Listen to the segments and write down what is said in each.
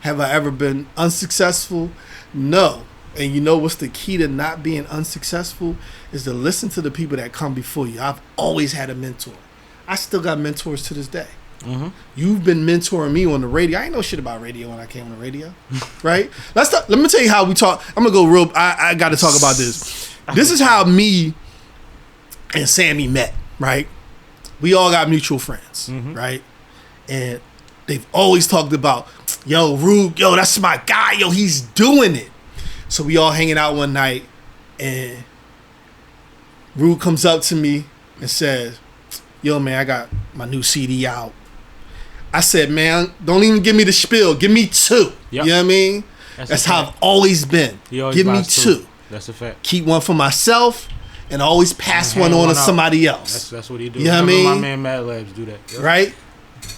Have I ever been unsuccessful? No. And you know what's the key to not being unsuccessful is to listen to the people that come before you. I've always had a mentor. I still got mentors to this day. Mm-hmm. You've been mentoring me on the radio. I ain't know shit about radio when I came on the radio, right? Let me tell you how we talk. I'm gonna go real. I got to talk about this. This is how me and Sammie met, right? We all got mutual friends, right? And they've always talked about, yo, Rube, yo, that's my guy, yo, he's doing it. So we all hanging out one night, and Rube comes up to me and says, yo, man, I got my new CD out. I said, man, don't even give me the spiel. Give me 2. Yep. You know what I mean? That's how I've always been. Give me 2. That's a fact. Keep one for myself and always pass one on to somebody else. That's what he do. You know what I mean? My man Mad Labs do that. Yep. Right?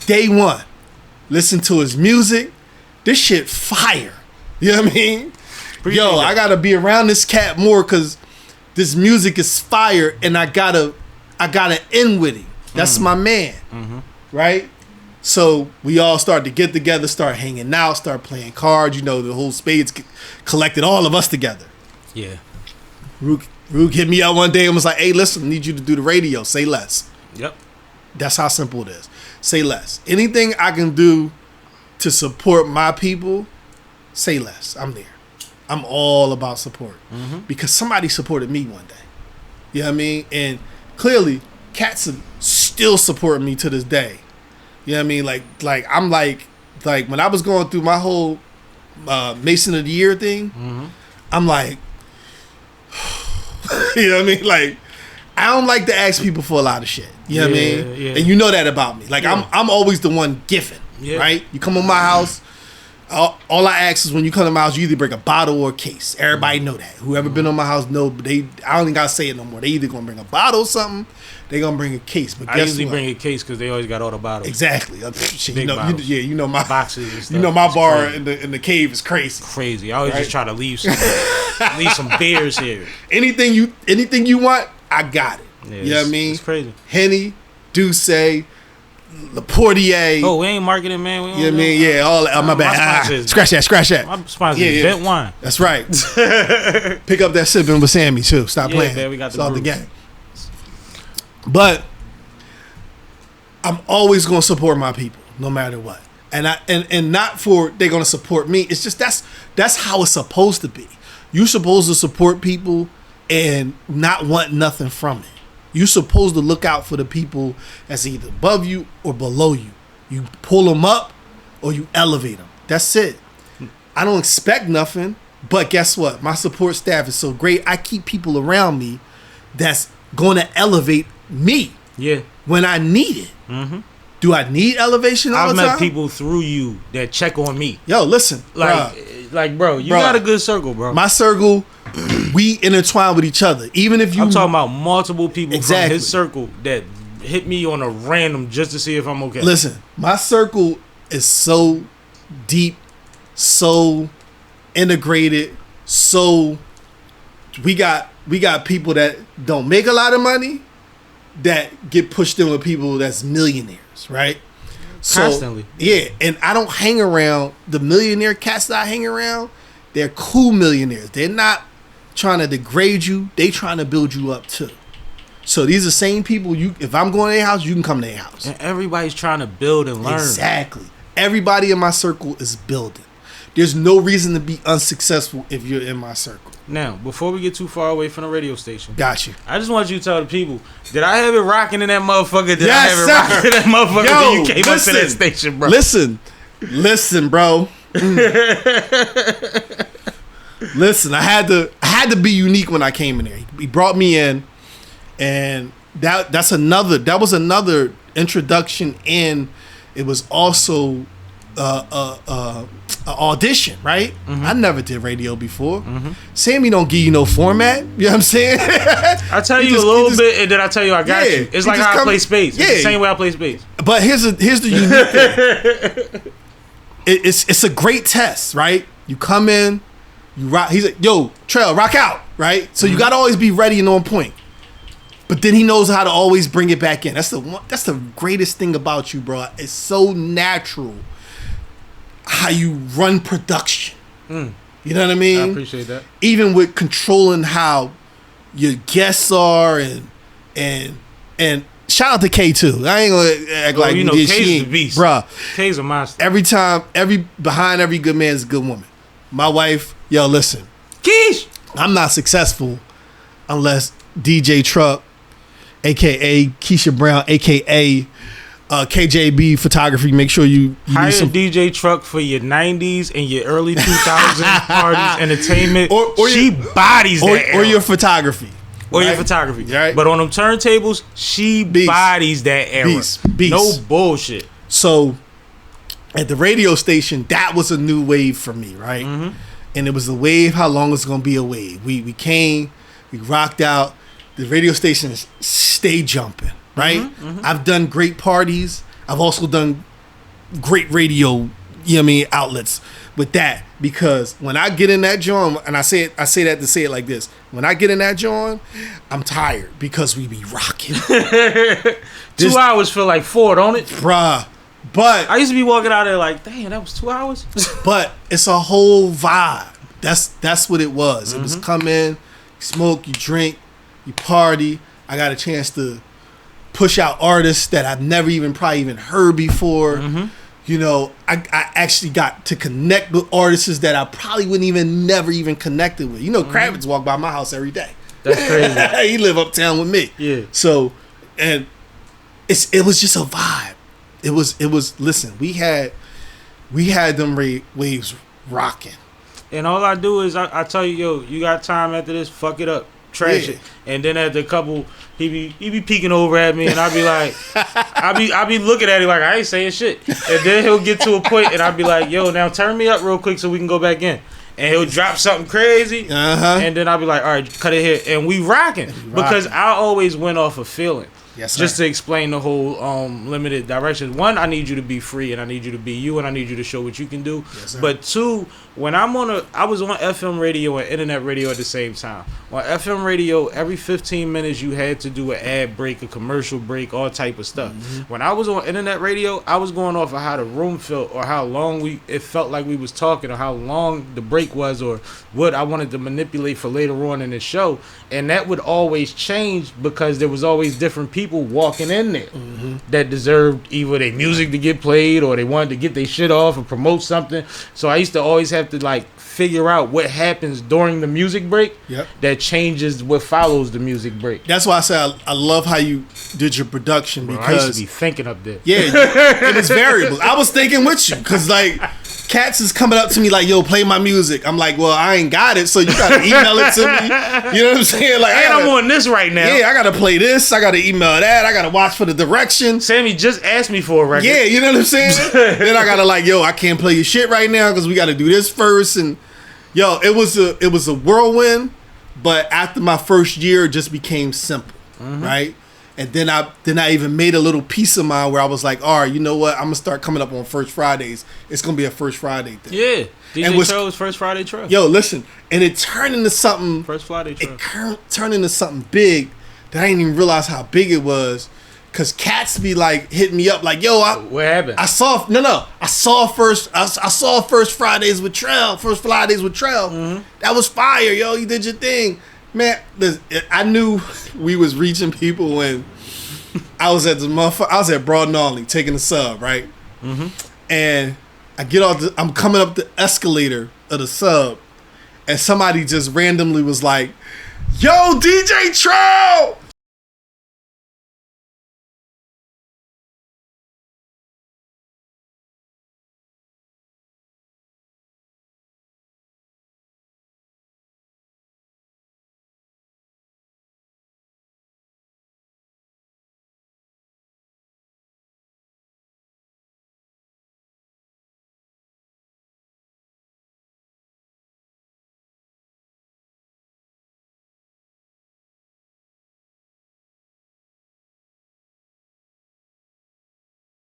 Day one. Listen to his music. This shit fire. You know what I mean? Yo, I gotta be around this cat more because this music is fire, and I gotta end with him. That's my man, right? So we all start to get together, start hanging out, start playing cards. You know, the whole Spades collected all of us together. Yeah. Rook hit me up one day and was like, "Hey, listen, I need you to do the radio. Say less." Yep. That's how simple it is. Say less. Anything I can do to support my people, say less. I'm there. I'm all about support because somebody supported me one day. You know what I mean? And clearly, cats are still supporting me to this day. You know what I mean? Like I'm like when I was going through my whole Mason of the Year thing, I'm like, you know what I mean? Like, I don't like to ask people for a lot of shit. You know what I mean? Yeah. And you know that about me. Like I'm always the one giving. Yeah. Right? You come on my house. All I ask is when you come to my house, you either bring a bottle or a case. Everybody know that. Whoever been on my house know, but I don't even gotta say it no more. They either gonna bring a bottle or something, they gonna bring a case. But I usually bring a case because they always got all the bottles. Exactly. Shit, you know my boxes and stuff. You know my bar in the cave is crazy. Crazy. I always just try to leave some beers here. Anything you want, I got it. Yeah, you know what I mean? It's crazy. Henny, Douce, Laportier. Oh, we ain't marketing, man. We you know what I mean? Yeah, all that. My bad. Scratch that. My sponsor is Vent Wine. That's right. Pick up that Sippin' with Sammie, too. Stop playing. Man, we got the game. But I'm always going to support my people, no matter what. And not for they're going to support me. It's just that's how it's supposed to be. You're supposed to support people and not want nothing from it. You're supposed to look out for the people that's either above you or below you. You pull them up or you elevate them. That's it. I don't expect nothing, but guess what? My support staff is so great. I keep people around me that's going to elevate me when I need it. Mm-hmm. Do I need elevation all the time? I've met people through you that check on me. Yo, listen. Bro, you got a good circle, bro. My circle, we intertwine with each other. Even if you... I'm talking about multiple people from his circle that hit me on a random just to see if I'm okay. Listen, my circle is so deep, so integrated, so... We got people that don't make a lot of money that get pushed in with people that's millionaires, right? Constantly. Yeah, and I don't hang around the millionaire cats that I hang around. They're cool millionaires. They're not trying to degrade you. They trying to build you up too. So these are the same people. If I'm going to their house, you can come to their house. And everybody's trying to build and learn. Exactly. Everybody in my circle is building. There's no reason to be unsuccessful if you're in my circle. Now, before we get too far away from the radio station, got you. I just want you to tell the people: did I have it rocking in that motherfucker? Did I have it rocking in that motherfucker? Yo, when you came up to that station, bro. Listen, bro. Listen, I had to be unique when I came in there. He brought me in, and that was another introduction, and it was also an audition, right? Mm-hmm. I never did radio before. Mm-hmm. Sammie don't give you no format. You know what I'm saying? I tell you a little bit, and then I tell you I got you. It's like how I play spades. It's the same way I play spades. But here's the unique thing. It's a great test, right? You come in, you rock. He's like, yo, Trail, rock out, right? So you got to always be ready and on point. But then he knows how to always bring it back in. That's the greatest thing about you, bro. It's so natural. how you run production. You know what I mean? I appreciate that. Even with controlling how your guests are and shout out to K too. I ain't gonna act like K's the beast, bruh. K's a monster. Every time, behind every good man is a good woman. My wife, yo, listen. Keish. I'm not successful unless DJ Truck, aka Keisha Brown, aka KJB Photography. Make sure you hire DJ Truck for your 90s and your early 2000s parties, entertainment. Or she bodies that era. Or your photography. Or your photography. Right. But on them turntables, she bodies that era. Beast. No bullshit. So at the radio station, that was a new wave for me, right? And it was a wave. How long is it gonna be a wave? We came, we rocked out. The radio stations stay jumping, right? I've done great parties. I've also done great radio, you know what I mean, outlets with that. Because when I get in that joint, and I say that to say it like this: when I get in that joint, I'm tired because we be rocking. 2 hours feel like 4, don't it? Bruh. But I used to be walking out there like, damn, that was 2 hours. But it's a whole vibe. That's what it was. It was come in, you smoke, you drink, you party. I got a chance to push out artists that I've never probably even heard before. You know, I actually got to connect with artists that I probably never even connected with. You know, Kravitz walk by my house every day. That's crazy. He live uptown with me. Yeah. So, and it was just a vibe. It was. Listen, we had them waves rocking. And all I do is I tell you, yo, you got time after this, fuck it up, trash it. And then after a couple, he be peeking over at me, and I be like, I be looking at him like I ain't saying shit. And then he'll get to a point, and I be like, yo, now turn me up real quick so we can go back in. And he'll drop something crazy, and then I'll be like, all right, cut it here, and we rocking. Because I always went off a feeling. Yes, just to explain the whole limited direction. One, I need you to be free, and I need you to be you, and I need you to show what you can do. Yes, but two, when I was on FM radio and internet radio at the same time. On FM radio, every 15 minutes you had to do an ad break, a commercial break, all type of stuff. When I was on internet radio, I was going off of how the room felt, or how long it felt like we was talking, or how long the break was, or what I wanted to manipulate for later on in the show. And that would always change because there was always different people walking in there that deserved either their music to get played, or they wanted to get their shit off or promote something. So I used to always have to like figure out what happens during the music break that changes what follows the music break. That's why I say I love how you did your production, because I used to be thinking up there. Yeah, and it's variable. I was thinking with you because like cats is coming up to me like, yo, play my music. I'm like, well, I ain't got it, so you gotta email it to me. You know what I'm saying? Like, I'm on this right now. Yeah, I gotta play this. I gotta email that. I gotta watch for the direction. Sammie just asked me for a record. Yeah, you know what I'm saying? Then I gotta like, yo, I can't play your shit right now because we gotta do this first. And yo, it was a whirlwind. But after my first year, it just became simple, right? And then I even made a little piece of mine where I was like, all right, you know what? I'm gonna start coming up on First Fridays. It's gonna be a First Friday thing. Yeah, DJ Tro's First Friday Tro. Yo, listen, and it turned into something. First Friday Tro. It turned into something big that I didn't even realize how big it was. Cause cats be like hitting me up like, yo, what happened? I saw First Fridays with Trell. First Fridays with Trell. That was fire, yo. You did your thing. Man, I knew we was reaching people when I was at Broad and Olney taking a sub, right? And I'm coming up the escalator of the sub, and somebody just randomly was like, yo, DJ Troll!